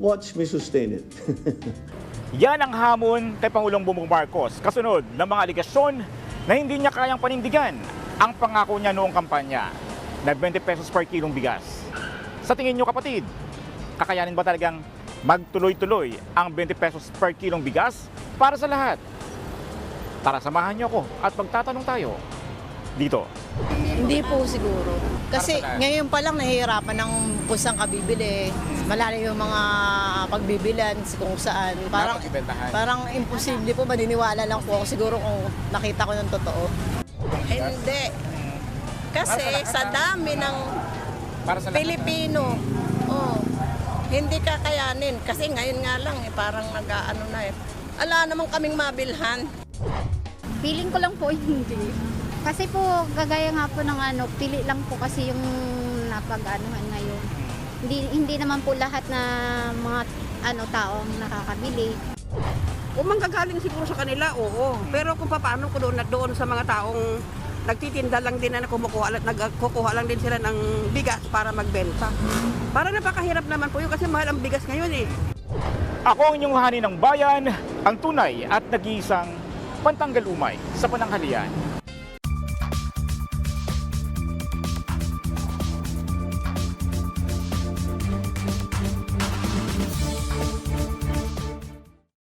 Watch me sustain it. Yan ang hamon kay Pangulong Bongbong Marcos kasunod ng mga aligasyon na hindi niya kayang panindigan ang pangako niya noong kampanya na 20 pesos per kilong bigas. Sa tingin niyo kapatid, kakayanin ba talagang magtuloy-tuloy ang 20 pesos per kilong bigas para sa lahat? Tara, samahan niyo ako at magtatanong tayo dito. Hindi po siguro. Kasi ngayon pa lang nahihirapan ng kusang kabibili. Malalim yung mga pagbibilan kung saan. Parang imposible po, maniniwala lang po ako siguro kung nakita ko ng totoo. Hindi. Kasi sa dami ng Pilipino, hindi kakayanin. Kasi ngayon nga lang, parang nag-ano na eh. Ala naman kaming mabilhan. Feeling ko lang po hindi. Kasi po, gagaya nga po ng pili lang po kasi yung napag-anuhan ngayon. Hindi naman po lahat na mga taong nakakabili. Kung manggagaling siguro sa kanila, oo. Pero kung paano ko doon sa mga taong nagtitinda lang din na nagkukuha lang din sila ng bigas para magbenta. Para napakahirap naman po yun kasi mahal ang bigas ngayon eh. Ako ang inyong hani ng bayan, ang tunay at nag-iisang pantanggal umay sa pananghalian.